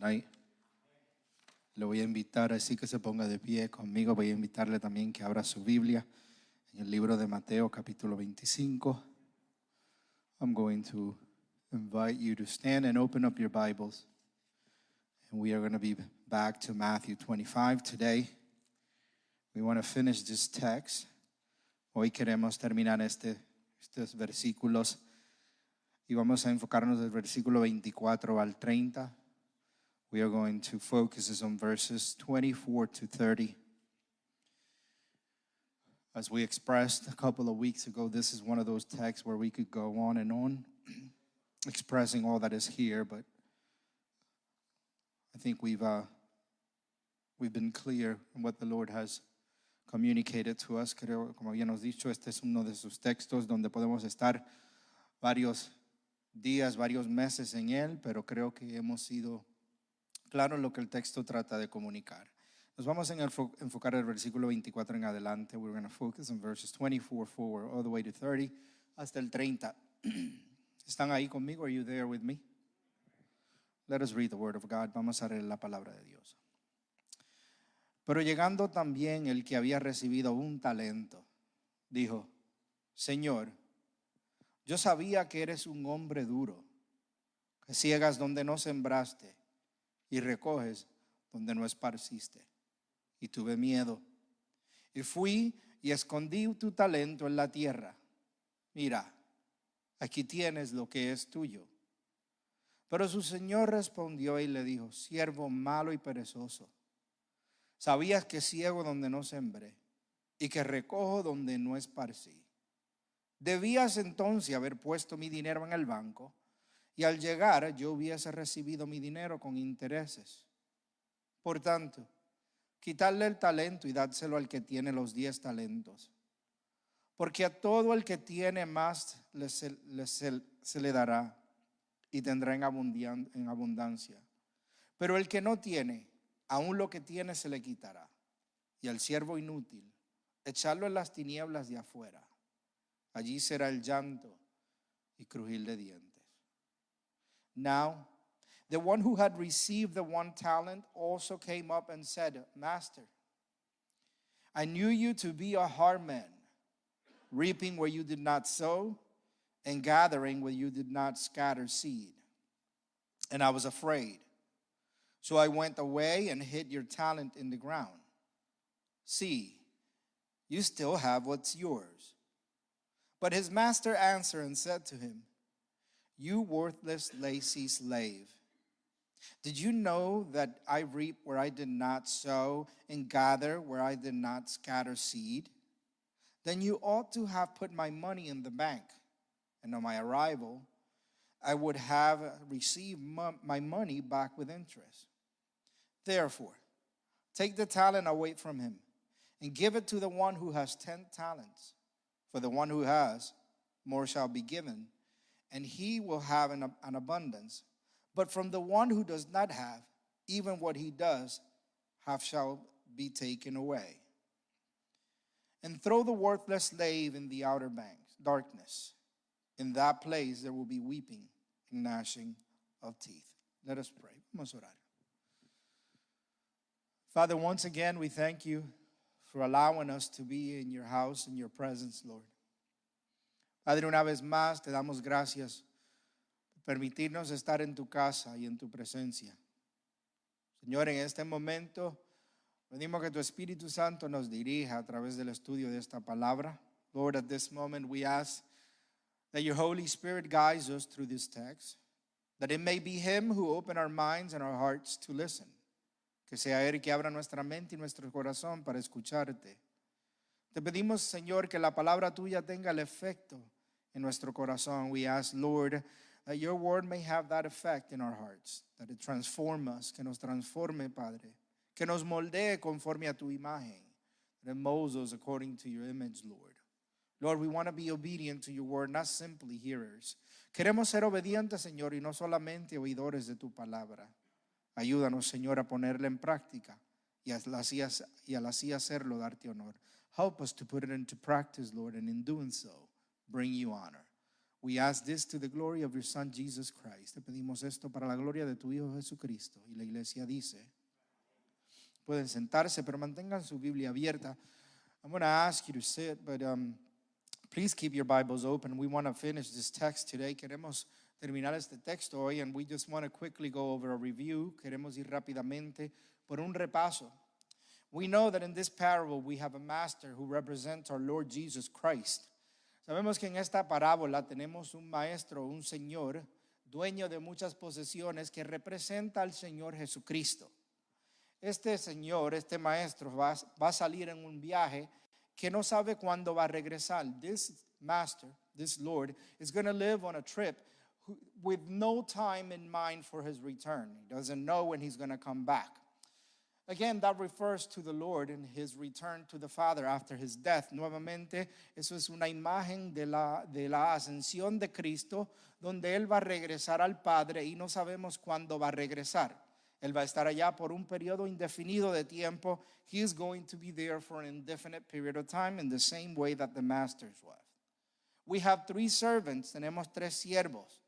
tonight. Le voy a invitar así que se ponga de pie conmigo. Voy a invitarle también que abra su Biblia en el libro de Mateo capítulo 25. I'm going to invite you to stand and open up your Bibles. And we are going to be back to Matthew 25 today. We want to finish this text. Hoy queremos terminar estos versículos y vamos a enfocarnos del versículo 24 al 30. We are going to focus on verses 24 to 30. As we expressed a couple of weeks ago, this is one of those texts where we could go on and on expressing all that is here, but I think we've been clear in what the Lord has communicated to us. Creo, como habíamos dicho, este es uno de sus textos donde podemos estar varios días, varios meses en él, pero creo que hemos sido claros en lo que el texto trata de comunicar. Nos vamos a enfocar el versículo 24 en adelante. We're going to focus on verses 24 forward all the way to 30 hasta el 30. ¿Están ahí conmigo? Are you there with me? Let us read the word of God. Vamos a leer la palabra de Dios. Pero llegando también el que había recibido un talento, dijo: Señor, yo sabía que eres un hombre duro, que ciegas donde no sembraste y recoges donde no esparciste. Y tuve miedo, y fui y escondí tu talento en la tierra. Mira, aquí tienes lo que es tuyo. Pero su señor respondió y le dijo: siervo malo y perezoso, sabías que ciego donde no sembré y que recojo donde no esparcí. Debías entonces haber puesto mi dinero en el banco, y al llegar yo hubiese recibido mi dinero con intereses. Por tanto, quitarle el talento y dárselo al que tiene los 10 talentos. Porque a todo el que tiene más se le dará y tendrá en abundancia. Pero el que no tiene, aún lo que tiene se le quitará. Y al siervo inútil, echarlo en las tinieblas de afuera. Allí será el llanto y crujir de dientes. Now, the one who had received the 1 talent also came up and said, Master, I knew you to be a hard man, reaping where you did not sow, and gathering where you did not scatter seed. And I was afraid. So I went away and hid your talent in the ground. See, you still have what's yours. But his master answered and said to him, You worthless, lazy slave. Did you know that I reap where I did not sow and gather where I did not scatter seed? Then you ought to have put my money in the bank, and on my arrival, I would have received my money back with interest. Therefore, take the talent away from him and give it to the one who has 10 talents. For the one who has, more shall be given, and he will have an abundance. But from the one who does not have, even what he does have shall be taken away. And throw the worthless slave in the outer darkness. In that place there will be weeping and gnashing of teeth. Let us pray. Vamos a orar. Father, once again we thank you for allowing us to be in your house, in your presence, Lord. Padre, una vez más te damos gracias por permitirnos estar en tu casa y en tu presencia. Señor, en este momento pedimos que tu Espíritu Santo nos dirija a través del estudio de esta palabra. Lord, at this moment we ask that your Holy Spirit guides us through this text, that it may be him who opened our minds and our hearts to listen. Que sea Él que abra nuestra mente y nuestro corazón para escucharte. Te pedimos, Señor, que la palabra tuya tenga el efecto en nuestro corazón. We ask, Lord, that your word may have that effect in our hearts, that it transform us, que nos transforme, Padre, que nos moldee conforme a tu imagen, that it molds us according to your image, Lord. Lord, we want to be obedient to your word, not simply hearers. Queremos ser obedientes, Señor, y no solamente oidores de tu palabra. Ayúdanos, Señor, a ponerla en práctica y al así hacerlo darte honor. Help us to put it into practice, Lord, and in doing so, bring you honor. We ask this to the glory of your Son, Jesus Christ. Te pedimos esto para la gloria de tu Hijo Jesucristo. Y la iglesia dice, pueden sentarse, pero mantengan su Biblia abierta. I'm going to ask you to sit, but please keep your Bibles open. We want to finish this text today. Queremos terminar este texto hoy, and we just want to quickly go over a review. Queremos ir rápidamente por un repaso. We know that in this parable we have a master who represents our Lord Jesus Christ. Sabemos que en esta parábola tenemos un maestro, un señor, dueño de muchas posesiones que representa al Señor Jesucristo. Este señor, este maestro va a salir en un viaje que no sabe cuándo va a regresar. This master, this Lord, is going to live on a trip with no time in mind for his return. He doesn't know when he's going to come back. Again, that refers to the Lord and his return to the Father after his death. Nuevamente, eso es una imagen de la ascensión de Cristo, donde él va a regresar al Padre y no sabemos cuándo va a regresar. Él va a estar allá por un periodo indefinido de tiempo. He is going to be there for an indefinite period of time in the same way that the masters was. We have 3 servants. Tenemos 3 siervos.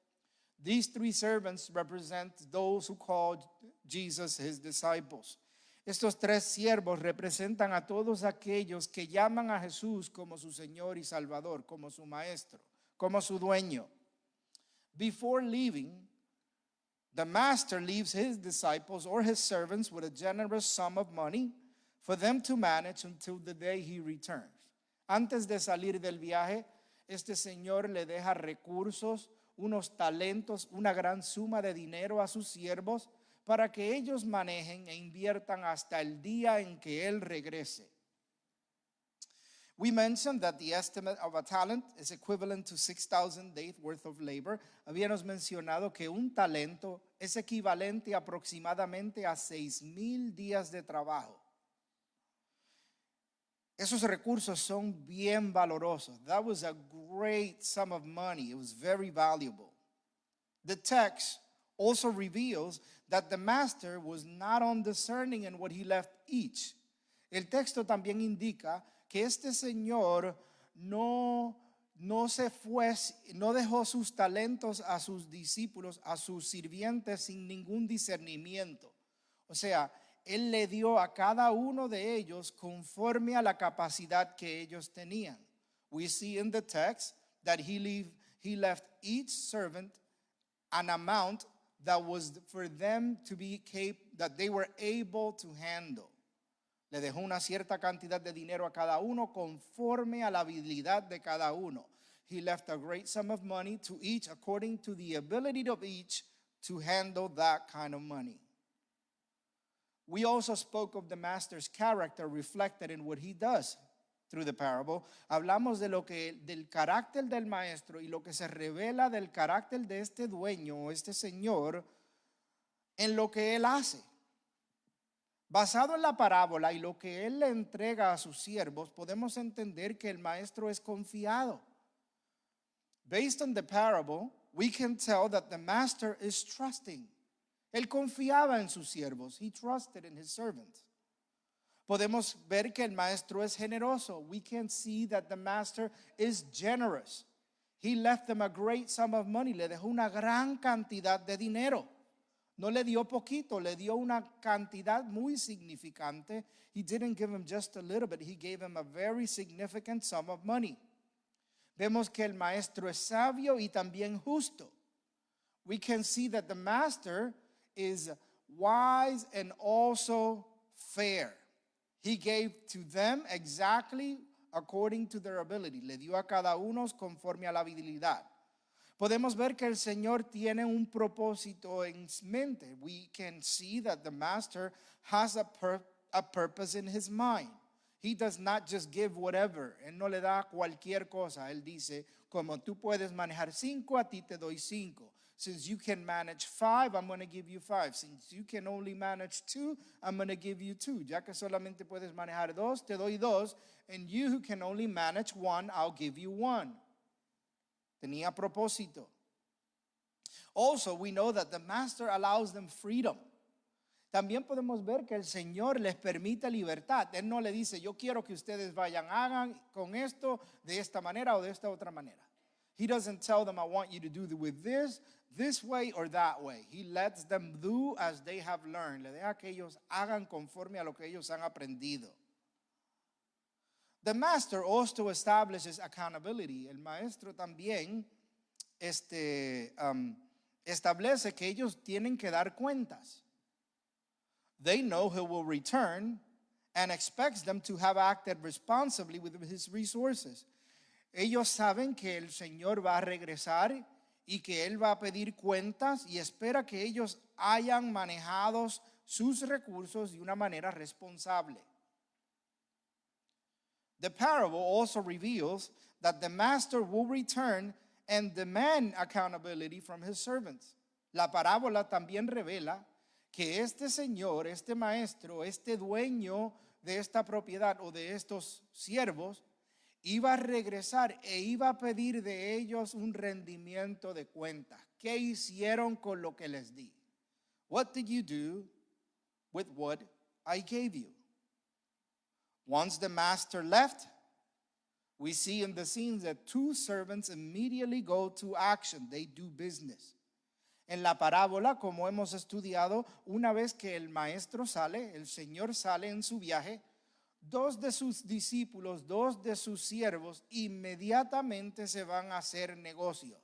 These 3 servants represent those who called Jesus his disciples. Estos 3 siervos representan a todos aquellos que llaman a Jesús como su Señor y Salvador, como su maestro, como su dueño. Before leaving, the master leaves his disciples or his servants with a generous sum of money for them to manage until the day he returns. Antes de salir del viaje, este señor le deja recursos, unos talentos, una gran suma de dinero a sus siervos para que ellos manejen e inviertan hasta el día en que él regrese. We mentioned that the estimate of a talent is equivalent to 6,000 days worth of labor. Habíamos mencionado que un talento es equivalente aproximadamente a 6,000 días de trabajo. Esos recursos son bien valorosos. That was a great sum of money. It was very valuable. The text also reveals that the master was not undiscerning in what he left each. El texto también indica que este señor no se fue, no dejó sus talentos a sus discípulos, a sus sirvientes sin ningún discernimiento. O sea, él le dio a cada uno de ellos conforme a la capacidad que ellos tenían. We see in the text that he left each servant an amount that was for them to be that they were able to handle. Le dejó una cierta cantidad de dinero a cada uno conforme a la habilidad de cada uno. He left a great sum of money to each according to the ability of each to handle that kind of money. We also spoke of the master's character reflected in what he does through the parable. Hablamos del carácter del maestro y lo que se revela del carácter de este dueño o este señor en lo que él hace. Basado en la parábola y lo que él le entrega a sus siervos, podemos entender que el maestro es confiado. Based on the parable, we can tell that the master is trusting. Él confiaba en sus siervos. He trusted in his servants. Podemos ver que el maestro es generoso. We can see that the master is generous. He left them a great sum of money. Le dejó una gran cantidad de dinero. No le dio poquito, le dio una cantidad muy significante. He didn't give him just a little bit. He gave him a very significant sum of money. Vemos que el maestro es sabio y también justo. We can see that the master is wise and also fair. He gave to them exactly according to their ability. Le dio a cada uno conforme a la habilidad. Podemos ver que el Señor tiene un propósito en mente. We can see that the master has a purpose in his mind. He does not just give whatever. Él no le da cualquier cosa. Él dice, como tú puedes manejar 5, a ti te doy 5. Since you can manage 5, I'm going to give you 5. Since you can only manage 2, I'm going to give you 2. Ya que solamente puedes manejar 2, te doy 2. And you who can only manage 1, I'll give you 1. Tenía propósito. Also, we know that the master allows them freedom. También podemos ver que el Señor les permite libertad. Él no le dice, yo quiero que ustedes vayan, hagan con esto de esta manera o de esta otra manera. He doesn't tell them, I want you to do with this way or that way. He lets them do as they have learned. Le deja que ellos hagan conforme a lo que ellos han aprendido. The master also establishes accountability. El maestro también establece que ellos tienen que dar cuentas. They know he will return and expects them to have acted responsibly with his resources. Ellos saben que el Señor va a regresar y que Él va a pedir cuentas y espera que ellos hayan manejado sus recursos de una manera responsable. The parable also reveals that the master will return and demand accountability from his servants. La parábola también revela que este señor, este maestro, este dueño de esta propiedad o de estos siervos iba a regresar e iba a pedir de ellos un rendimiento de cuentas. ¿Qué hicieron con lo que les di? What did you do with what I gave you? Once the master left, we see in the scenes that two servants immediately go to action. They do business. En la parábola, como hemos estudiado, una vez que el maestro sale, el Señor sale en su viaje, dos de sus discípulos, dos de sus siervos, inmediatamente se van a hacer negocios.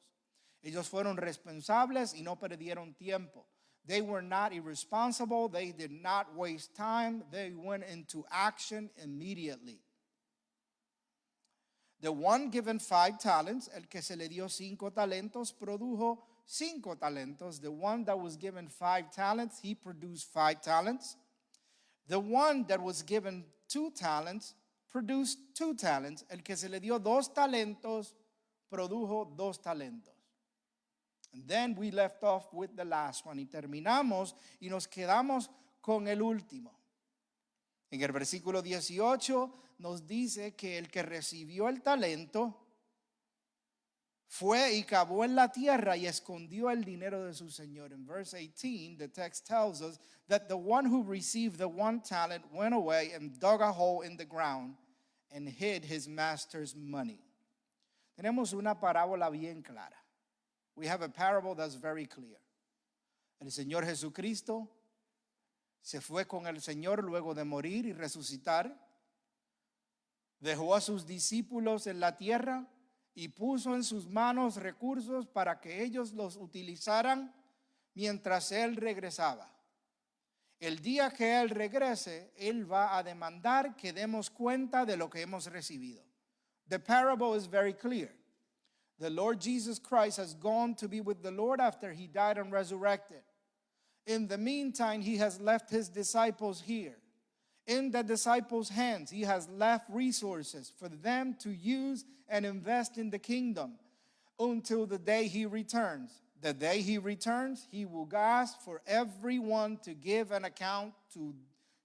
Ellos fueron responsables y no perdieron tiempo. They were not irresponsible. They did not waste time. They went into action immediately. The one given 5 talents, el que se le dio 5 talentos, produjo 5 talentos. The one that was given 5 talents, he produced 5 talents. The one that was given 2 talents produced 2 talents. El que se le dio 2 talentos produjo 2 talentos. And then we left off with the last one. Y terminamos y nos quedamos con el último. En el versículo 18 nos dice que el que recibió el talento fue y cavó en la tierra y escondió el dinero de su señor. In verse 18, the text tells us that the one who received the 1 talent went away and dug a hole in the ground and hid his master's money. Tenemos una parábola bien clara. We have a parable that's very clear. El Señor Jesucristo se fue con el Señor luego de morir y resucitar. Dejó a sus discípulos en la tierra y puso en sus manos recursos para que ellos los utilizaran mientras Él regresaba. El día que Él regrese, Él va a demandar que demos cuenta de lo que hemos recibido. The parable is very clear. The Lord Jesus Christ has gone to be with the Lord after He died and resurrected. In the meantime, He has left His disciples here. In the disciples' hands, He has left resources for them to use and invest in the kingdom until the day He returns. The day He returns, He will ask for everyone to give an account to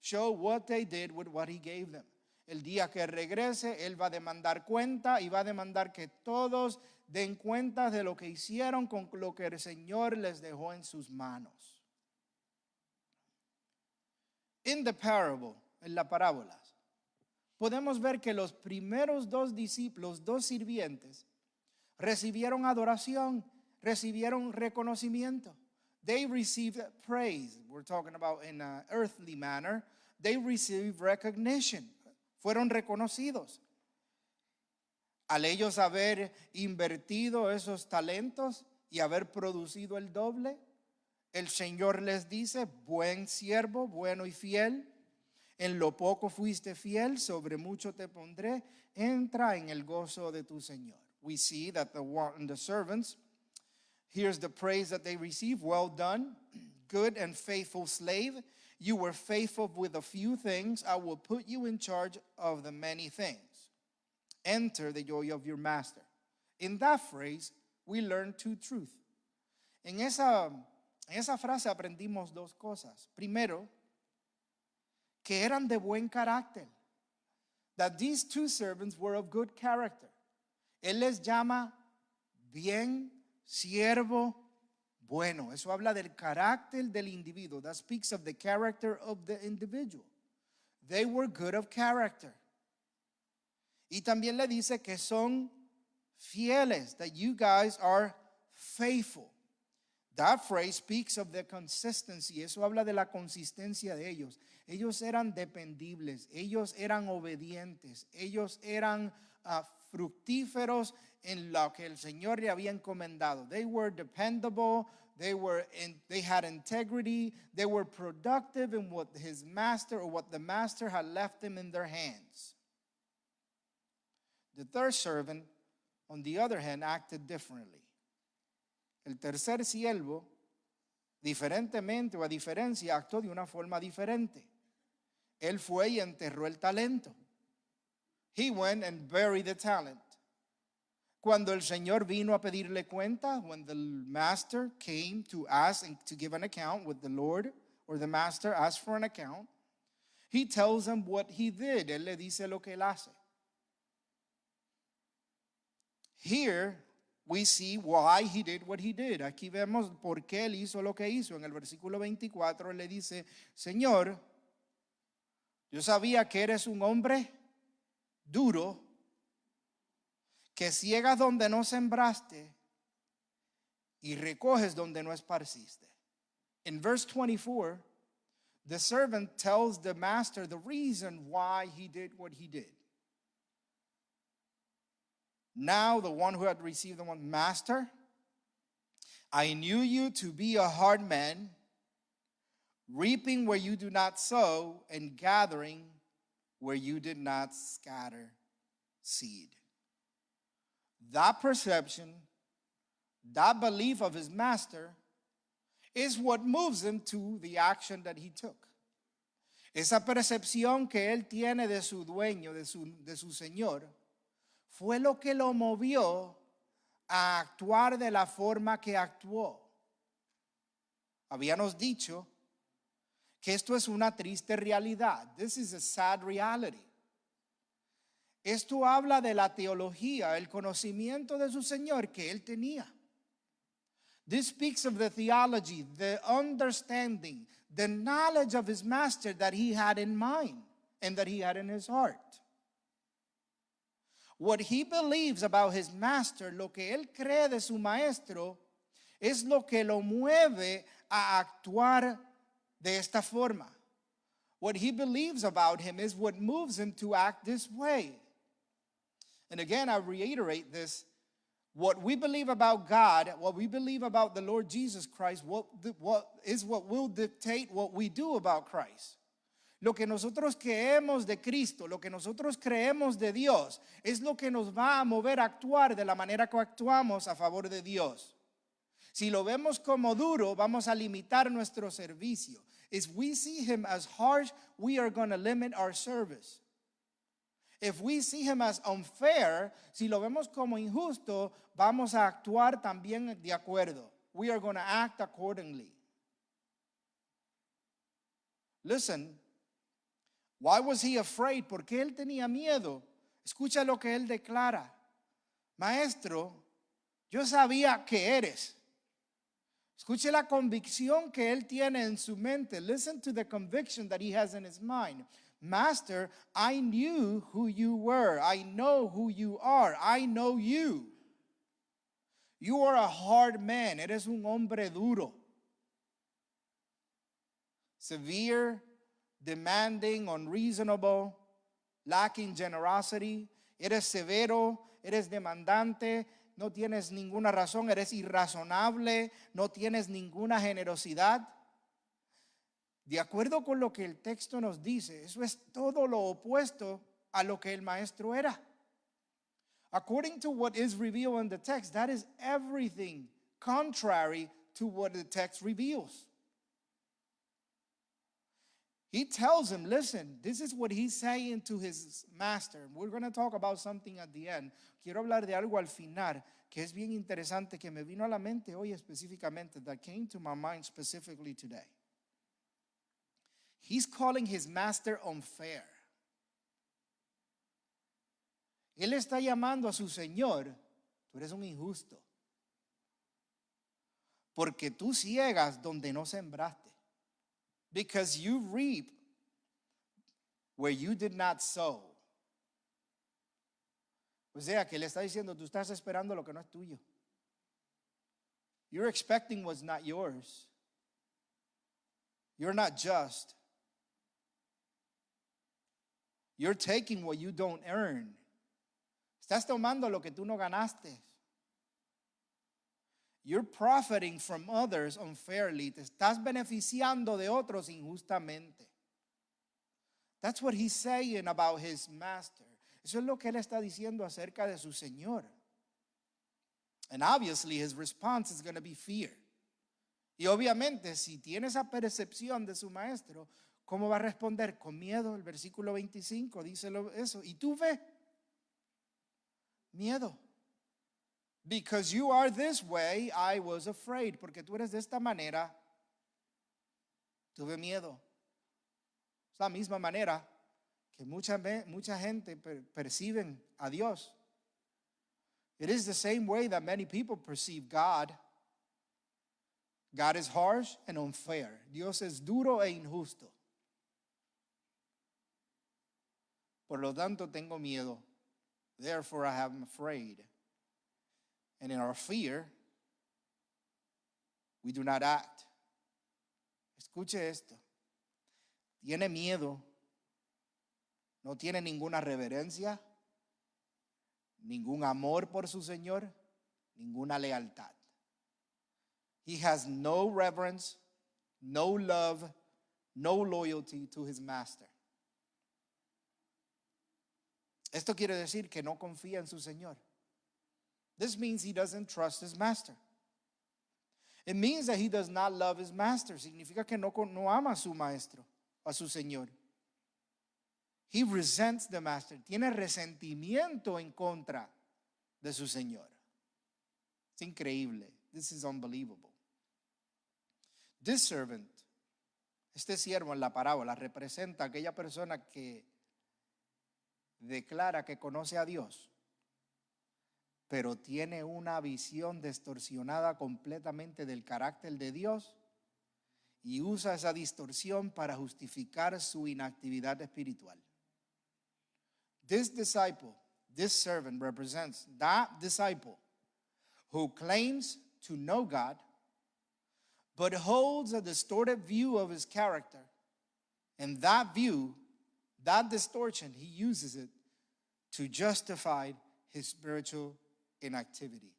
show what they did with what He gave them. El día que regrese, Él va a demandar cuenta y va a demandar que todos den cuenta de lo que hicieron con lo que el Señor les dejó en sus manos. In the parable, en las parábolas, podemos ver que los primeros 2 discípulos, 2 sirvientes, recibieron adoración, recibieron reconocimiento. They received praise. We're talking about in an earthly manner. They received recognition. Fueron reconocidos. Al ellos haber invertido esos talentos y haber producido el doble, el Señor les dice: buen siervo, bueno y fiel, en lo poco fuiste fiel, sobre mucho te pondré, entra en el gozo de tu Señor. We see that the servants, here's the praise that they receive: well done, good and faithful slave. You were faithful with a few things. I will put you in charge of the many things. Enter the joy of your master. In that phrase, we learn 2 truths. En esa frase aprendimos 2 cosas. Primero, que eran de buen carácter. That these 2 servants were of good character. Él les llama bien, siervo, bueno. Eso habla del carácter del individuo. That speaks of the character of the individual. They were good of character. Y también le dice que son fieles, that you guys are faithful. That phrase speaks of the consistency. Eso habla de la consistencia de ellos. Ellos eran dependibles, ellos eran obedientes, ellos eran fructíferos en lo que el Señor le había encomendado. They were dependable, they had integrity, they were productive in what his master or what the master had left them in their hands. The third servant, on the other hand, acted differently. El tercer siervo, diferentemente o a diferencia, actuó de una forma diferente. Él fue y enterró el talento. He went and buried the talent. Cuando el Señor vino a pedirle cuenta, when the master came to ask and to give an account, with the Lord or the master asked for an account, he tells him what he did. Él le dice lo que él hace. Here we see why he did what he did. Aquí vemos por qué él hizo lo que hizo. En el versículo 24 él le dice, Señor, yo sabía que eres un hombre duro, que ciegas donde no sembraste y recoges donde no esparciste. In verse 24, the servant tells the master the reason why he did what he did. Now the one who had received the one, Master, I knew you to be a hard man, reaping where you do not sow and gathering where you did not scatter seed. That perception, that belief of his master is what moves him to the action that he took. Esa percepción que él tiene de su dueño, de su señor, fue lo que lo movió a actuar de la forma que actuó. Habíamos dicho que esto es una triste realidad. This is a sad reality. Esto habla de la teología, el conocimiento de su Señor que él tenía. This speaks of the theology, the understanding, the knowledge of his master that he had in mind and that he had in his heart. What he believes about his master, lo que él cree de su maestro, es lo que lo mueve a actuar de esta forma. What he believes about him is what moves him to act this way. And again, I reiterate this. What we believe about God, what we believe about the Lord Jesus Christ, what will dictate what we do about Christ. Lo que nosotros creemos de Cristo, lo que nosotros creemos de Dios, es lo que nos va a mover a actuar de la manera que actuamos a favor de Dios. Si lo vemos como duro, vamos a limitar nuestro servicio. If we see him as harsh, we are going to limit our service. If we see him as unfair, si lo vemos como injusto, vamos a actuar también de acuerdo. We are going to act accordingly. Listen, why was he afraid? ¿Por qué él tenía miedo? Escucha lo que él declara. Maestro, yo sabía que eres. Escuche la convicción que él tiene en su mente. Listen to the conviction that he has in his mind. Master, I knew who you were. I know who you are. I know you. You are a hard man. Eres un hombre duro. Severe, demanding, unreasonable, lacking generosity. Eres severo, eres demandante, no tienes ninguna razón, eres irrazonable, no tienes ninguna generosidad. De acuerdo con lo que el texto nos dice, eso es todo lo opuesto a lo que el maestro era. According to what is revealed in the text, that is everything contrary to what the text reveals. He tells him, listen, this is what he's saying to his master. We're going to talk about something at the end. Quiero hablar de algo al final que es bien interesante, que me vino a la mente hoy específicamente, that came to my mind specifically today. He's calling his master unfair. Él está llamando a su señor, tú eres un injusto, porque tú ciegas donde no sembraste. Because you reap where you did not sow. O sea, que le está diciendo, tú estás esperando lo que no es tuyo. You're expecting what's not yours. You're not just. You're taking what you don't earn. Estás tomando lo que tú no ganaste. You're profiting from others unfairly. Te estás beneficiando de otros injustamente. That's what he's saying about his master. Eso es lo que él está diciendo acerca de su Señor. And obviously his response is going to be fear. Y obviamente si tiene esa percepción de su maestro, ¿cómo va a responder? Con miedo. El versículo 25 dice eso. ¿Y tú ves? Miedo. Because you are this way, I was afraid. Porque tú eres de esta manera, tuve miedo. Es la misma manera que mucha gente perciben a Dios. It is the same way that many people perceive God. God is harsh and unfair. Dios es duro e injusto. Por lo tanto, tengo miedo. Therefore, I am afraid. And in our fear, we do not act. Escuche esto. Tiene miedo. No tiene ninguna reverencia, ningún amor por su Señor, ninguna lealtad. He has no reverence, no love, no loyalty to his master. Esto quiere decir que no confía en su Señor. This means he doesn't trust his master. It means that he does not love his master. Significa que no ama a su maestro, a su Señor. He resents the master. Tiene resentimiento en contra de su Señor. Es increíble. This is unbelievable. This servant, este siervo en la parábola, representa a aquella persona que declara que conoce a Dios, pero tiene una visión distorsionada completamente del carácter de Dios y usa esa distorsión para justificar su inactividad espiritual. This disciple, this servant represents that disciple who claims to know God, but holds a distorted view of his character. And that view, that distortion, he uses it to justify his spiritual inactivity.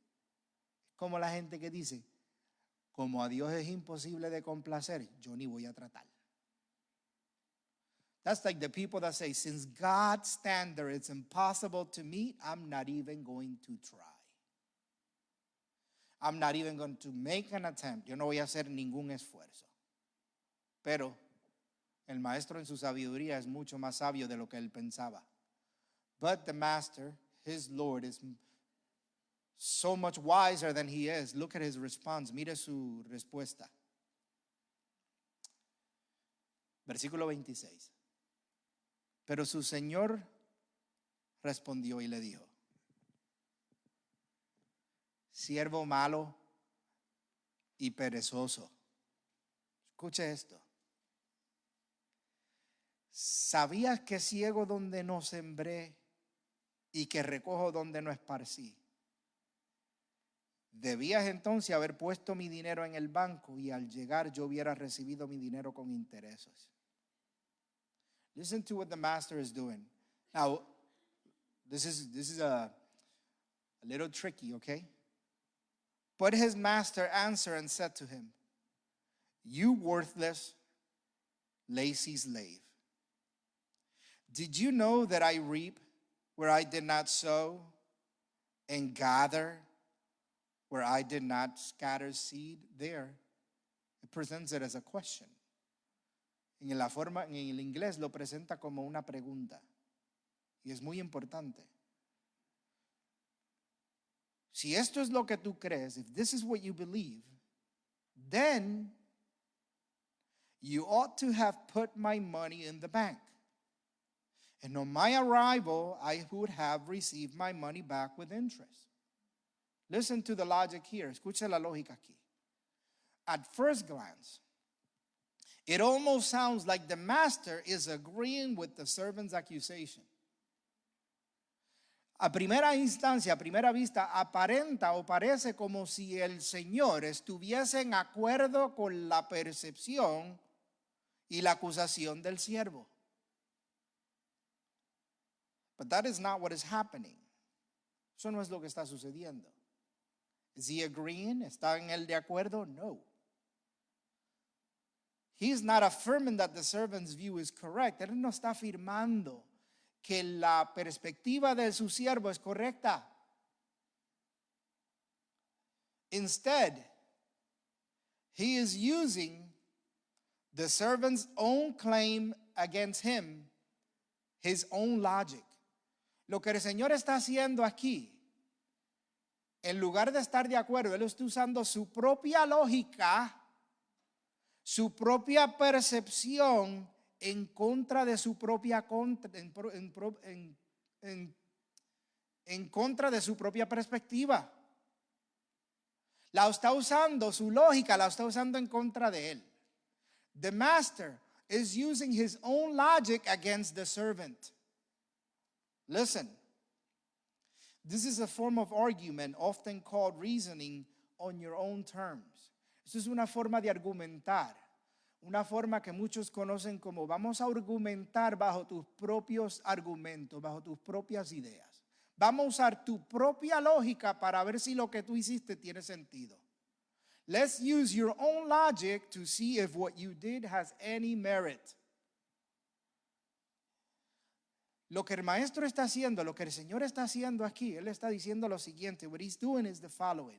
Como la gente que dice, como a Dios es imposible de complacer, yo ni voy a tratar. That's like the people that say, since God's standard is impossible to meet, I'm not even going to try. I'm not even going to make an attempt. Yo no voy a hacer ningún esfuerzo. Pero el maestro en su sabiduría es mucho más sabio de lo que él pensaba. But the master, his Lord, is so much wiser than he is. Look at his response. Mire su respuesta. Versículo 26. Pero su Señor respondió y le dijo, siervo malo y perezoso. Escuche esto. ¿Sabías que ciego donde no sembré y que recojo donde no esparcí? Debías entonces haber puesto mi dinero en el banco y al llegar yo hubiera recibido mi dinero con intereses. Listen to what the master is doing. Now, this is a little tricky, okay? But his master answered and said to him, you worthless, lazy slave. Did you know that I reap where I did not sow and gather where I did not scatter seed? There, it presents it as a question. En el inglés lo presenta como una pregunta. Y es muy importante. Si esto es lo que tú crees, if this is what you believe, then you ought to have put my money in the bank. And on my arrival, I would have received my money back with interest. Listen to the logic here. Escucha la lógica aquí. At first glance, it almost sounds like the master is agreeing with the servant's accusation. A primera instancia, a primera vista, aparenta o parece como si el Señor estuviese en acuerdo con la percepción y la acusación del siervo. But that is not what is happening. Eso no es lo que está sucediendo. Is he agreeing? ¿Está en el de acuerdo? No. He is not affirming that the servant's view is correct. Él no está afirmando que la perspectiva de su siervo es correcta. Instead, he is using the servant's own claim against him, his own logic. Lo que el Señor está haciendo aquí, en lugar de estar de acuerdo, Él está usando su propia lógica, su propia percepción en contra de su propia en contra de su propia perspectiva. La está usando, su lógica la está usando en contra de él. The master is using his own logic against the servant. Listen, this is a form of argument often called reasoning on your own terms. Esto es una forma de argumentar, una forma que muchos conocen como vamos a argumentar bajo tus propios argumentos, bajo tus propias ideas. Vamos a usar tu propia lógica para ver si lo que tú hiciste tiene sentido. Let's use your own logic to see if what you did has any merit. Lo que el maestro está haciendo, lo que el Señor está haciendo aquí, Él está diciendo lo siguiente. What he's doing is the following.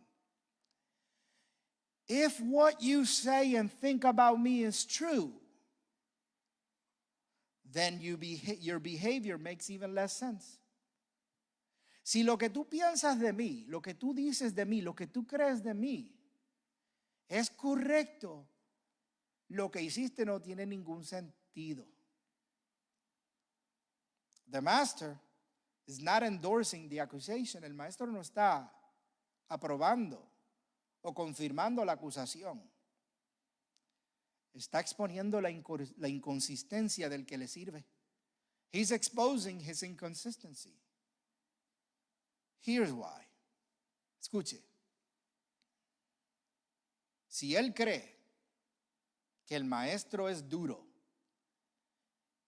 If what you say and think about me is true, then your behavior makes even less sense. Si lo que tú piensas de mí, lo que tú dices de mí, lo que tú crees de mí es correcto, lo que hiciste no tiene ningún sentido. The master is not endorsing the accusation. El maestro no está aprobando o confirmando la acusación. Está exponiendo la inconsistencia del que le sirve. He's exposing his inconsistency. Here's why. Escuche. Si él cree que el maestro es duro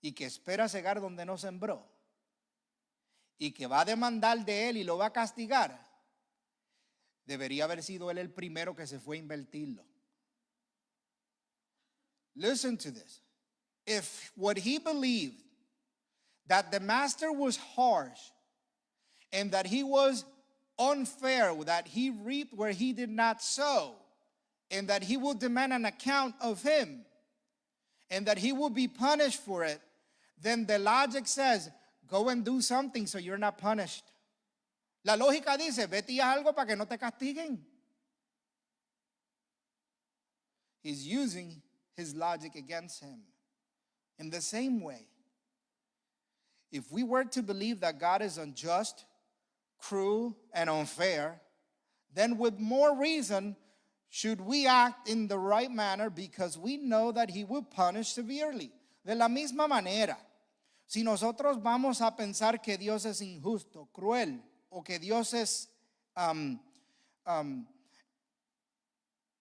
y que espera cegar donde no sembró y que va a demandar de él y lo va a castigar, debería haber sido él el primero que se fue a invertirlo. Listen to this. If what he believed, that the master was harsh and that he was unfair, that he reaped where he did not sow, and that he will demand an account of him, and that he will be punished for it, then the logic says, go and do something so you're not punished. La lógica dice, vete y haz algo para que no te castiguen. He's using his logic against him. In the same way, if we were to believe that God is unjust, cruel, and unfair, then with more reason should we act in the right manner because we know that he will punish severely. De la misma manera, si nosotros vamos a pensar que Dios es injusto, cruel, o que Dios es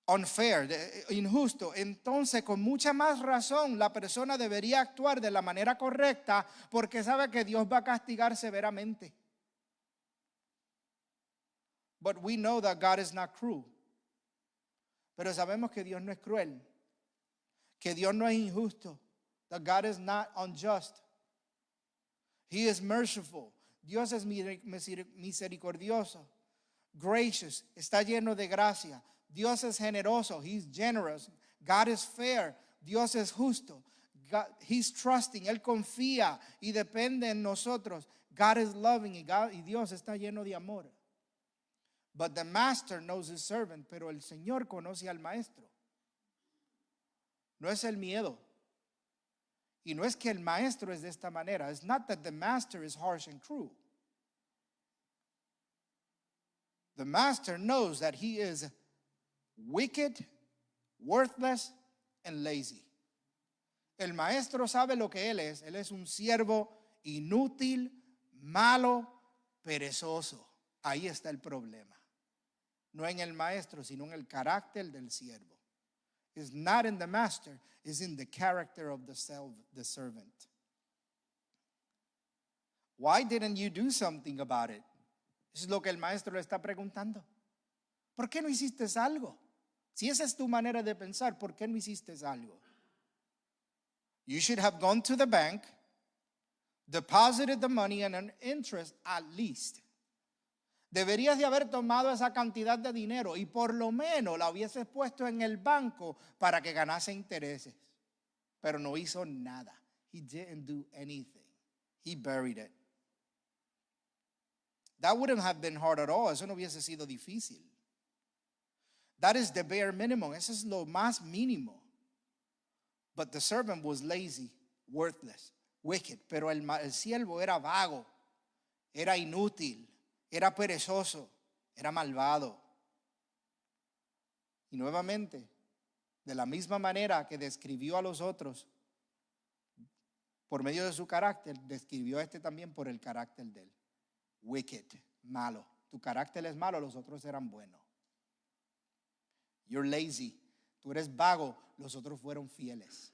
unfair, injusto, entonces con mucha más razón la persona debería actuar de la manera correcta porque sabe que Dios va a castigar severamente. But we know that God is not cruel. Pero sabemos que Dios no es cruel, que Dios no es injusto, that God is not unjust. He is merciful. Dios es misericordioso, gracious, está lleno de gracia. Dios es generoso, he's generous. God is fair, Dios es justo. God, he's trusting, Él confía y depende en nosotros. God is loving y Dios está lleno de amor. But the master knows his servant, pero el Señor conoce al maestro. No es el miedo. Y no es que el maestro es de esta manera. It's not that the master is harsh and cruel. The master knows that he is wicked, worthless, and lazy. El maestro sabe lo que él es. Él es un siervo inútil, malo, perezoso. Ahí está el problema. No en el maestro, sino en el carácter del siervo. It's not in the master, it's in the character of the servant. Why didn't you do something about it? Eso es lo que el maestro le está preguntando. ¿Por qué no hiciste algo? Si esa es tu manera de pensar, ¿por qué no hiciste algo? You should have gone to the bank, deposited the money and an interest at least. Deberías de haber tomado esa cantidad de dinero y por lo menos la hubieses puesto en el banco para que ganase intereses. Pero no hizo nada. He didn't do anything. He buried it. That wouldn't have been hard at all. Eso no hubiese sido difícil. That is the bare minimum. Eso es lo más mínimo. But the servant was lazy, worthless, wicked. Pero el siervo era vago, era inútil, era perezoso, era malvado. Y nuevamente, de la misma manera que describió a los otros por medio de su carácter, describió a este también por el carácter de él. Wicked, malo. Tu carácter es malo, los otros eran buenos. You're lazy. Tú eres vago, los otros fueron fieles.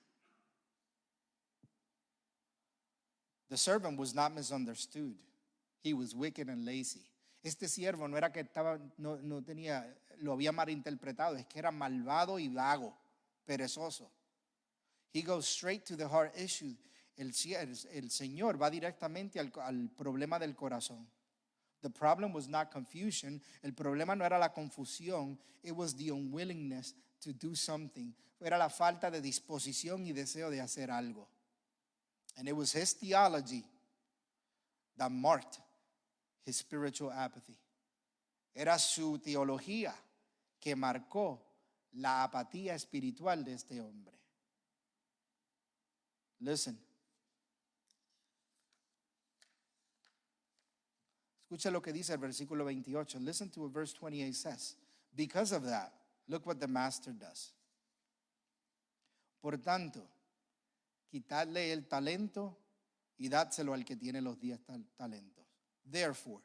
The servant was not misunderstood. He was wicked and lazy. Este siervo no era que lo había malinterpretado, es que era malvado y vago, perezoso. He goes straight to the heart issue. El Señor va directamente al problema del corazón. The problem was not confusion. El problema no era la confusión. It was the unwillingness to do something. Era la falta de disposición y deseo de hacer algo. And it was his theology that marked his spiritual apathy. Era su teología que marcó la apatía espiritual de este hombre. Listen. Escucha lo que dice el versículo 28. Listen to what verse 28 says. Because of that, look what the master does. Por tanto, quitarle el talento y dárselo al que tiene los 10 talentos. Therefore,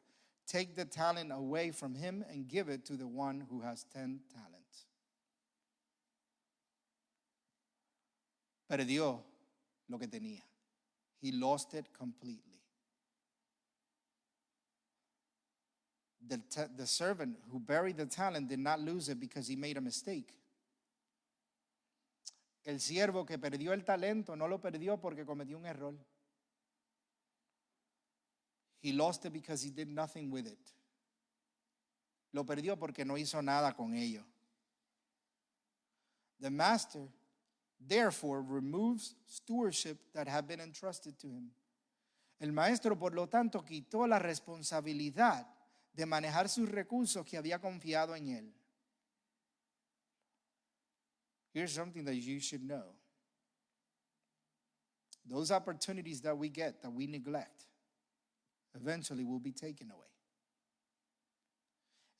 take the talent away from him and give it to the one who has 10 talents. Perdió lo que tenía. He lost it completely. The servant who buried the talent did not lose it because he made a mistake. El siervo que perdió el talento no lo perdió porque cometió un error. He lost it because he did nothing with it. Lo perdió porque no hizo nada con ello. The master, therefore, removes stewardship that had been entrusted to him. El maestro, por lo tanto, quitó la responsabilidad de manejar sus recursos que había confiado en él. Here's something that you should know. Those opportunities that we get, that we neglect, eventually will be taken away.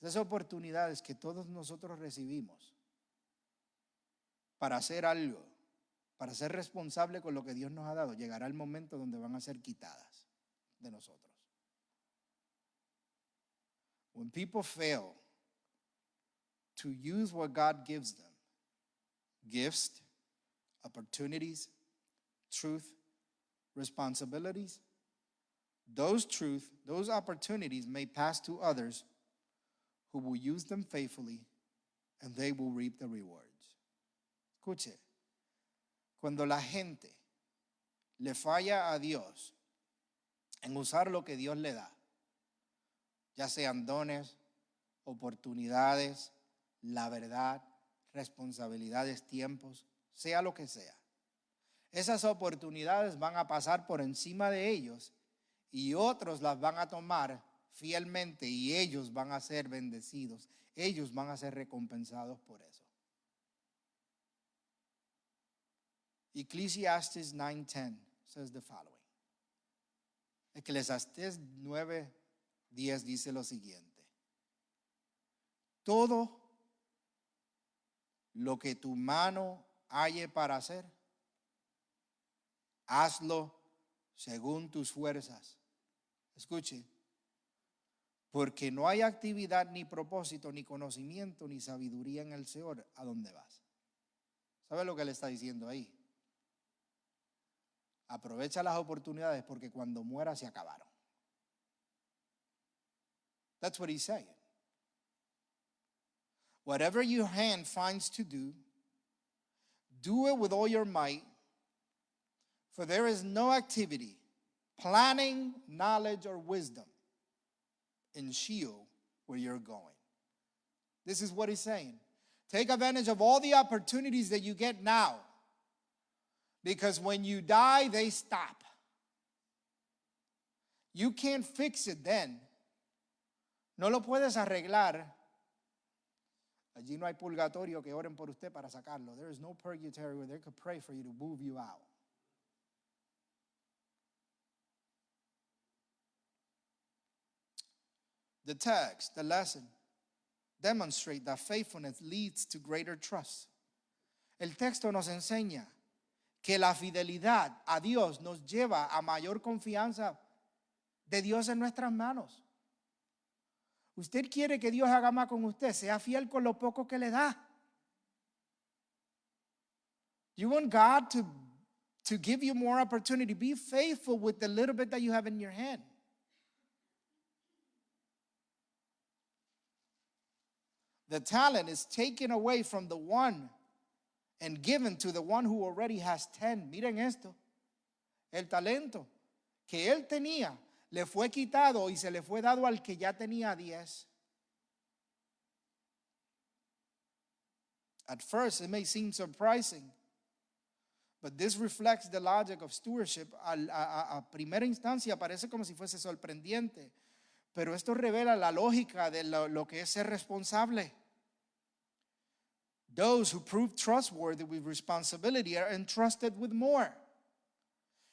Esas oportunidades que todos nosotros recibimos para hacer algo, para ser responsable con lo que Dios nos ha dado, llegará el momento donde van a ser quitadas de nosotros. When people fail to use what God gives them, gifts, opportunities, truth, responsibilities, those opportunities may pass to others who will use them faithfully and they will reap the rewards. Escuche, cuando la gente le falla a Dios en usar lo que Dios le da, ya sean dones, oportunidades, la verdad, responsabilidades, tiempos, sea lo que sea. Esas oportunidades van a pasar por encima de ellos y otros las van a tomar fielmente y ellos van a ser bendecidos. Ellos van a ser recompensados por eso. Ecclesiastes 9:10 says the following. Eclesiastés 9:10 dice lo siguiente. Todo lo que tu mano halle para hacer, hazlo según tus fuerzas. Escuche, Porque no hay actividad, ni propósito, ni conocimiento, ni sabiduría en el Señor. ¿A dónde vas? ¿Sabe lo que le está diciendo ahí? Aprovecha las oportunidades porque cuando muera se acabaron. That's what he's saying. Whatever your hand finds to do it with all your might, for there is no activity, planning, knowledge, or wisdom in Sheol where you're going. This is what he's saying. Take advantage of all the opportunities that you get now, because when you die, they stop. You can't fix it then. No lo puedes arreglar. Allí no hay purgatorio que oren por usted para sacarlo. There is no purgatory where they could pray for you to move you out. The text, the lesson, demonstrate that faithfulness leads to greater trust. El texto nos enseña que la fidelidad a Dios nos lleva a mayor confianza de Dios en nuestras manos. Usted quiere que Dios haga más con usted, sea fiel con lo poco que le da. You want God to give you more opportunity. Be faithful with the little bit that you have in your hand. The talent is taken away from the one and given to the one who already has 10. Miren esto. El talento que él tenía le fue quitado y se le fue dado al que ya tenía 10. At first, it may seem surprising, but this reflects the logic of stewardship. A primera instancia parece como si fuese sorprendente, pero esto revela la lógica de lo que es ser responsable. Those who prove trustworthy with responsibility are entrusted with more.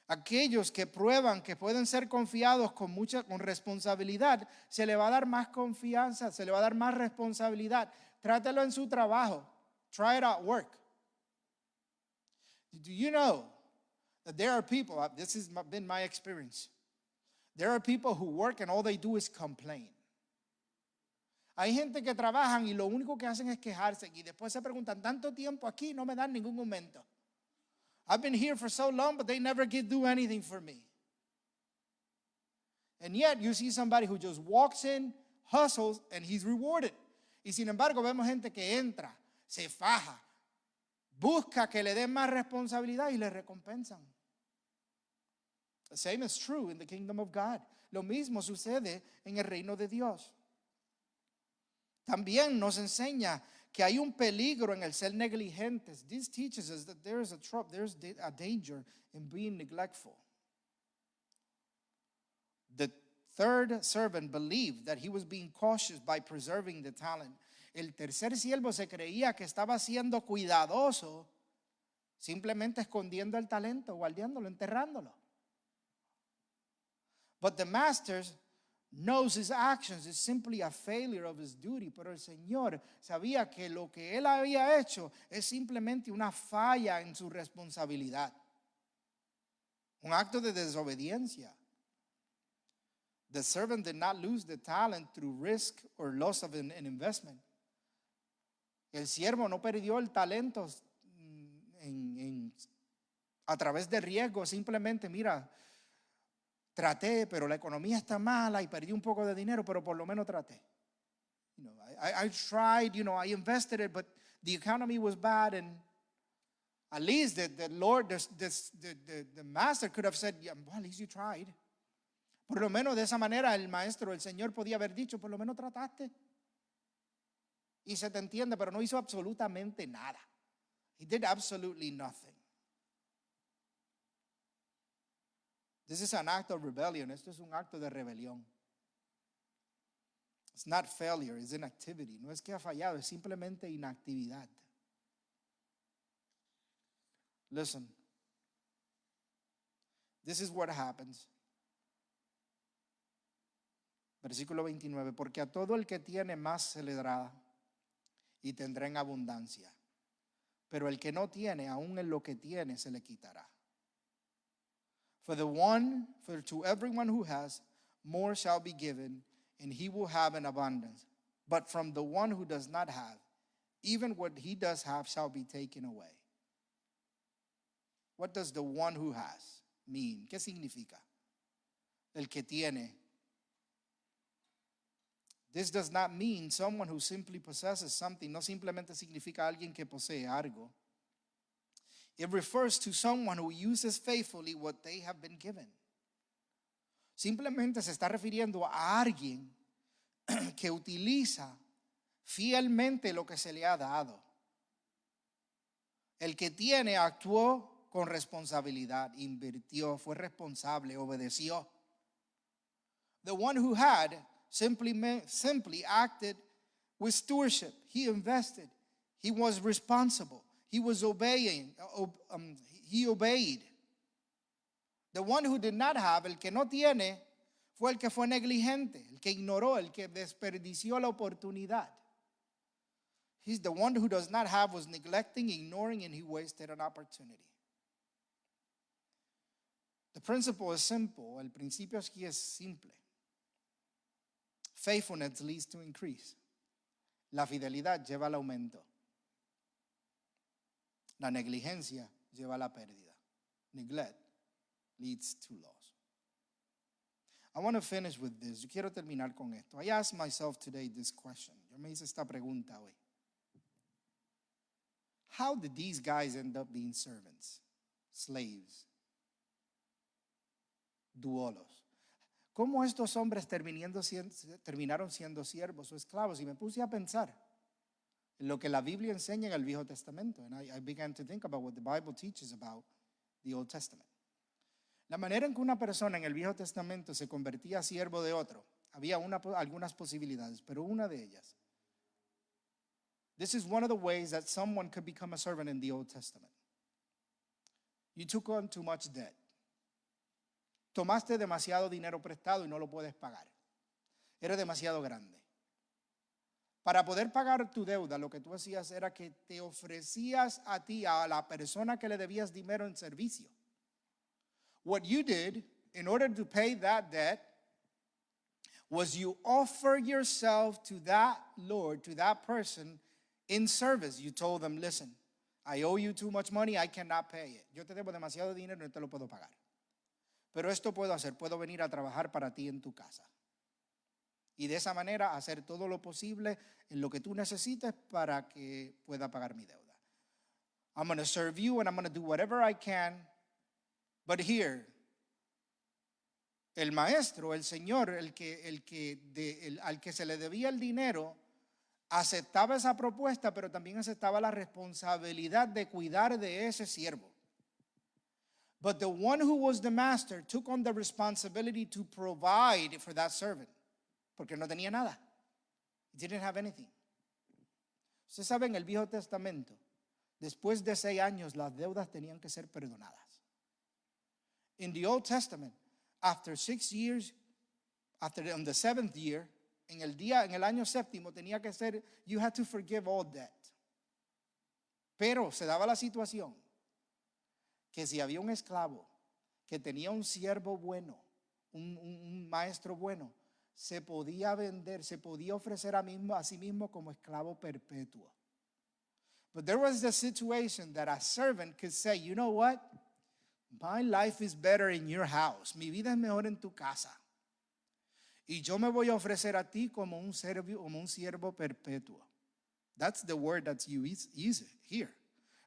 Aquellos que prueban que pueden ser confiados con responsabilidad, se le va a dar más confianza, se le va a dar más responsabilidad. Trátelo en su trabajo. Try it at work. Do you know that there are people, this has been my experience, there are people who work and all they do is complain. Hay gente que trabajan y lo único que hacen es quejarse y después se preguntan, tanto tiempo aquí no me dan ningún aumento. I've been here for so long, but they never do anything for me. And yet you see somebody who just walks in, hustles, and he's rewarded. Y sin embargo vemos gente que entra, se faja, busca que le den más responsabilidad y le recompensan. The same is true in the kingdom of God. Lo mismo sucede en el reino de Dios. También nos enseña que hay un peligro en el ser negligentes. This teaches us that there is a danger in being neglectful. The third servant believed that he was being cautious by preserving the talent. El tercer siervo se creía que estaba siendo cuidadoso, simplemente escondiendo el talento, guardándolo, enterrándolo. But the master knows his actions is simply a failure of his duty. Pero el Señor sabía que lo que él había hecho es simplemente una falla en su responsabilidad. Un acto de desobediencia. The servant did not lose the talent through risk or loss of an investment. El siervo no perdió el talento a través de riesgo. Simplemente, mira, traté, pero la economía está mala y perdí un poco de dinero, pero por lo menos traté. I tried, I invested it, but the economy was bad, and at least the Lord, the master could have said, yeah, well, at least you tried. Por lo menos de esa manera el maestro, el Señor podía haber dicho, por lo menos trataste. Y se te entiende, pero no hizo absolutamente nada. He did absolutely nothing. This is an act of rebellion. Esto es un acto de rebelión. It's not failure, it's inactivity. No es que ha fallado, es simplemente inactividad. Listen. This is what happens. Versículo 29. Porque a todo el que tiene más se le dará y tendrá en abundancia. Pero el que no tiene, aún en lo que tiene, se le quitará. For to everyone who has, more shall be given, and he will have an abundance. But from the one who does not have, even what he does have shall be taken away. What does the one who has mean? ¿Qué significa? El que tiene. This does not mean someone who simply possesses something. No simplemente significa alguien que posee algo. It refers to someone who uses faithfully what they have been given. Simplemente se está refiriendo a alguien que utiliza fielmente lo que se le ha dado. El que tiene actuó con responsabilidad, invirtió, fue responsable, obedeció. The one who had simply acted with stewardship. He invested. He was responsible. He was obeying. He obeyed. The one who did not have, el que no tiene, fue el que fue negligente, el que ignoró, el que desperdició la oportunidad. He's the one who does not have, was neglecting, ignoring, and he wasted an opportunity. The principle is simple. El principio aquí es simple. Faithfulness leads to increase. La fidelidad lleva al aumento. La negligencia lleva a la pérdida. Neglect leads to loss. I want to finish with this. Yo quiero terminar con esto. I asked myself today this question. Yo me hice esta pregunta hoy. How did these guys end up being servants, slaves, duolos? ¿Cómo estos hombres terminaron siendo siervos o esclavos? Y me puse a pensar en lo que la Biblia enseña en el Viejo Testamento. And I began to think about what the Bible teaches about the Old Testament. La manera en que una persona en el Viejo Testamento se convertía a siervo de otro, había algunas posibilidades, pero una de ellas. This is one of the ways that someone could become a servant in the Old Testament. You took on too much debt. Tomaste demasiado dinero prestado y no lo puedes pagar. Era demasiado grande. Para poder pagar tu deuda, lo que tú hacías era que te ofrecías a ti, a la persona que le debías dinero en servicio. What you did in order to pay that debt was you offer yourself to that Lord, to that person in service. You told them, listen, I owe you too much money, I cannot pay it. Yo te debo demasiado dinero, no te lo puedo pagar. Pero esto puedo hacer, puedo venir a trabajar para ti en tu casa. Y de esa manera hacer todo lo posible en lo que tú necesites para que pueda pagar mi deuda. I'm going to serve you and I'm going to do whatever I can. But here, el maestro, el señor, al que se le debía el dinero, aceptaba esa propuesta, pero también aceptaba la responsabilidad de cuidar de ese siervo. But the one who was the master took on the responsibility to provide for that servant, porque no tenía nada. He didn't have anything. Usted sabe, en el Viejo Testamento, después de 6 años, las deudas tenían que ser perdonadas. In the Old Testament, after 6 years, on the 7th year, en el año séptimo tenía que ser, you had to forgive all debt. Pero se daba la situación que si había un esclavo que tenía un siervo bueno, un maestro bueno, se podía vender, se podía ofrecer a sí mismo como esclavo perpetuo. But there was the situation that a servant could say, you know what? My life is better in your house. Mi vida es mejor en tu casa. Y yo me voy a ofrecer a ti como un siervo perpetuo. That's the word that's used here.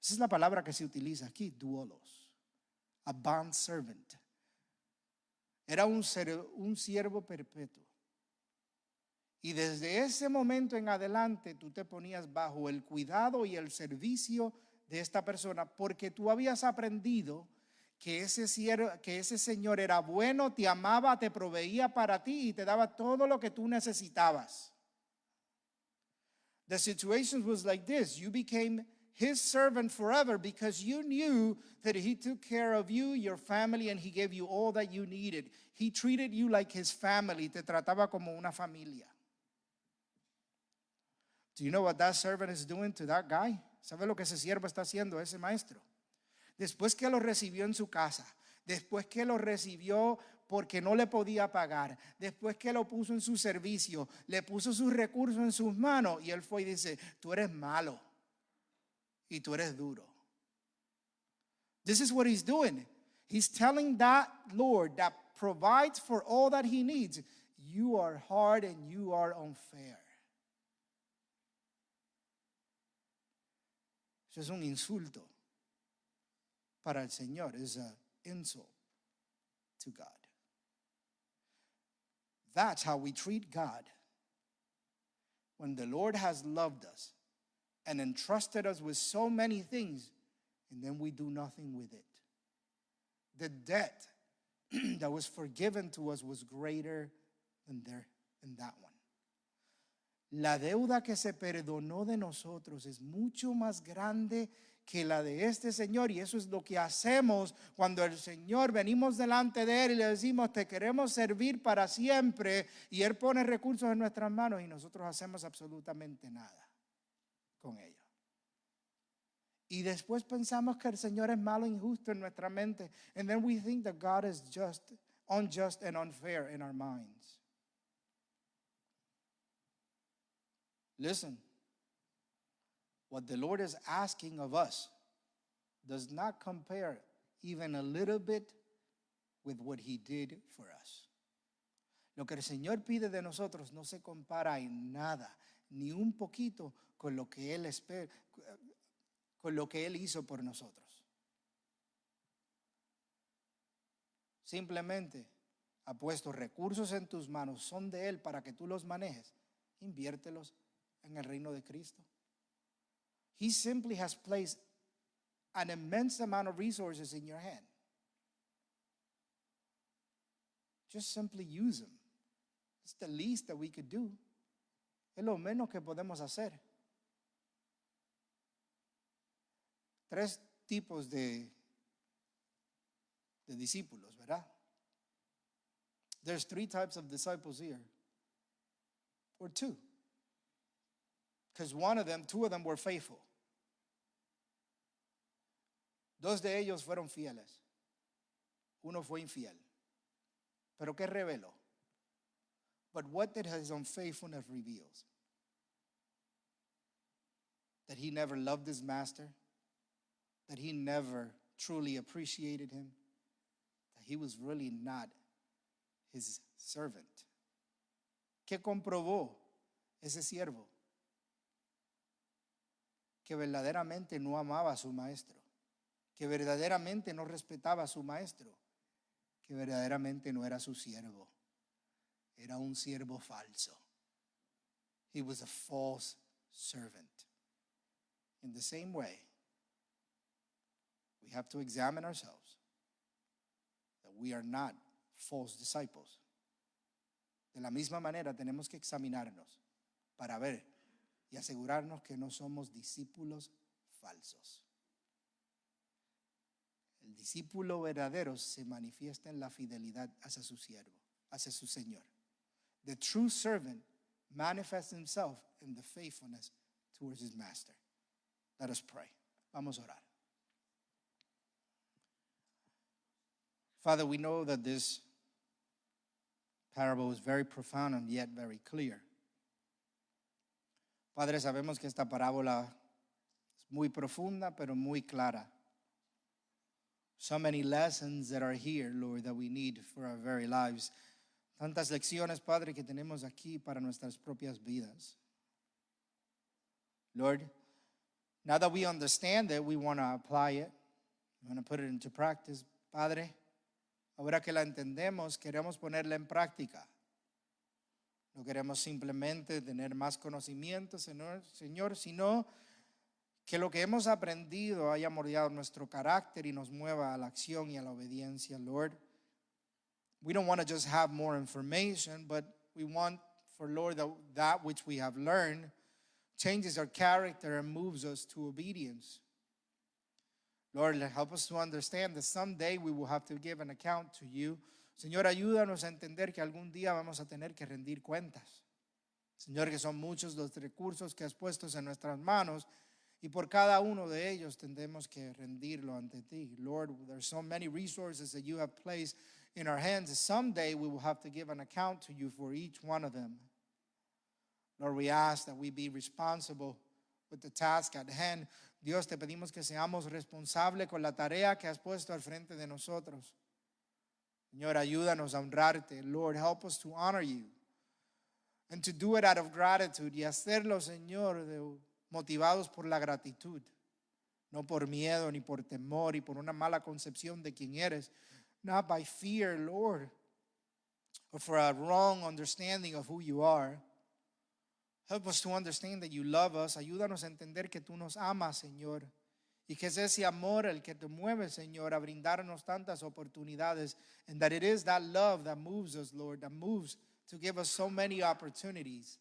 Esa es la palabra que se utiliza aquí, doulos. A bond servant. Era un siervo perpetuo. Y desde ese momento en adelante tú te ponías bajo el cuidado y el servicio de esta persona, porque tú habías aprendido que ese señor era bueno, te amaba, te proveía para ti y te daba todo lo que tú necesitabas. The situation was like this. You became his servant forever because you knew that he took care of you, your family, and he gave you all that you needed. He treated you like his family. Te trataba como una familia. Do you know what that servant is doing to that guy? ¿Sabe lo que ese siervo está haciendo, ese maestro? Después que lo recibió en su casa, después que lo recibió porque no le podía pagar. Después que lo puso en su servicio, le puso sus recursos en sus manos y él fue y dice, tú eres malo y tú eres duro. This is what he's doing. He's telling that Lord that provides for all that he needs, you are hard and you are unfair. Eso es un insulto para el Señor. It's an insult to God. That's how we treat God when the Lord has loved us and entrusted us with so many things, and then we do nothing with it. The debt that was forgiven to us was greater than that one. La deuda que se perdonó de nosotros es mucho más grande que la de este Señor, y eso es lo que hacemos cuando el Señor venimos delante de Él y le decimos te queremos servir para siempre, y Él pone recursos en nuestras manos y nosotros hacemos absolutamente nada con ellos. Y después pensamos que el Señor es malo e injusto en nuestra mente, and then we think that God is just, unjust and unfair in our minds. Listen, what the Lord is asking of us does not compare even a little bit with what He did for us. Lo que el Señor pide de nosotros no se compara en nada, ni un poquito con lo que Él espera, con lo que Él hizo por nosotros. Simplemente ha puesto recursos en tus manos, son de Él para que tú los manejes, inviértelos en el reino de Cristo. He simply has placed an immense amount of resources in your hand. Just simply use them. It's the least that we could do. Es lo menos que podemos hacer. 3 tipos de discípulos, ¿verdad? There's 3 types of disciples here. Or 2. Because 2 of them were faithful. 2 de ellos fueron fieles. 1 fue infiel. ¿Pero qué reveló? But what did his unfaithfulness reveal? That he never loved his master, that he never truly appreciated him, that he was really not his servant. ¿Qué comprobó ese siervo? Que verdaderamente no amaba a su maestro, que verdaderamente no respetaba a su maestro, que verdaderamente no era su siervo, era un siervo falso. He was a false servant. In the same way, we have to examine ourselves that we are not false disciples. De la misma manera tenemos que examinarnos para ver y asegurarnos que no somos discípulos falsos. El discípulo verdadero se manifiesta en la fidelidad hacia su siervo, hacia su Señor. The true servant manifests himself in the faithfulness towards his master. Let us pray. Vamos a orar. Father, we know that this parable is very profound and yet very clear. Padre, sabemos que esta parábola es muy profunda, pero muy clara. So many lessons that are here, Lord, that we need for our very lives. Tantas lecciones, Padre, que tenemos aquí para nuestras propias vidas. Lord, now that we understand it, we want to apply it. We want to put it into practice. Padre, ahora que la entendemos, queremos ponerla en práctica. No queremos simplemente tener más conocimiento, Señor, sino que lo que hemos aprendido haya moldeado nuestro carácter y nos mueva a la acción y a la obediencia, Lord. We don't want to just have more information, but we want for, Lord, that which we have learned changes our character and moves us to obedience. Lord, help us to understand that someday we will have to give an account to you. Señor, ayúdanos a entender que algún día vamos a tener que rendir cuentas. Señor, que son muchos los recursos que has puesto en nuestras manos Y por cada uno de ellos tendremos que rendirlo ante ti. Lord, there's so many resources that you have placed in our hands. Someday we will have to give an account to you for each one of them. Lord, we ask that we be responsible with the task at hand. Dios, te pedimos que seamos responsables con la tarea que has puesto al frente de nosotros. Señor, ayúdanos a honrarte. Lord, help us to honor you and to do it out of gratitude. Y hacerlo, Señor, motivados por la gratitud, no por miedo ni por temor y por una mala concepción de quién eres. Not by fear, Lord, or for a wrong understanding of who you are. Help us to understand that you love us. Ayúdanos a entender que tú nos amas, Señor. Y que es ese amor el que te mueve, Señor, a brindarnos tantas oportunidades. And that it is that love that moves us, Lord, that moves to give us so many opportunities.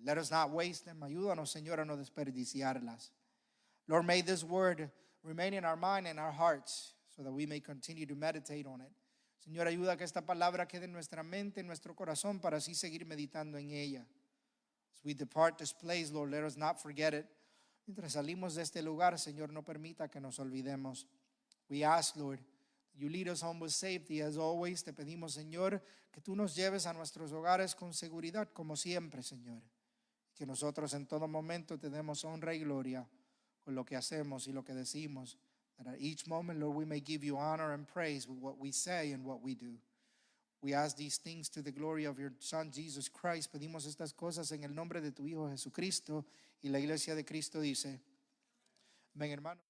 Let us not waste them. Ayúdanos, Señor, a no desperdiciarlas. Lord, may this word remain in our mind and our hearts so that we may continue to meditate on it. Señor, ayuda a que esta palabra quede en nuestra mente, en nuestro corazón, para así seguir meditando en ella. As we depart this place, Lord, let us not forget it. Mientras salimos de este lugar, Señor, no permita que nos olvidemos. We ask, Lord, you lead us home with safety. As always, te pedimos, Señor, que tú nos lleves a nuestros hogares con seguridad, como siempre, Señor. Que nosotros en todo momento te demos honra y gloria con lo que hacemos y lo que decimos. That at each moment, Lord, we may give you honor and praise with what we say and what we do. We ask these things to the glory of your Son, Jesus Christ. Pedimos estas cosas en el nombre de tu Hijo Jesucristo. Y la iglesia de Cristo dice, amén, hermano.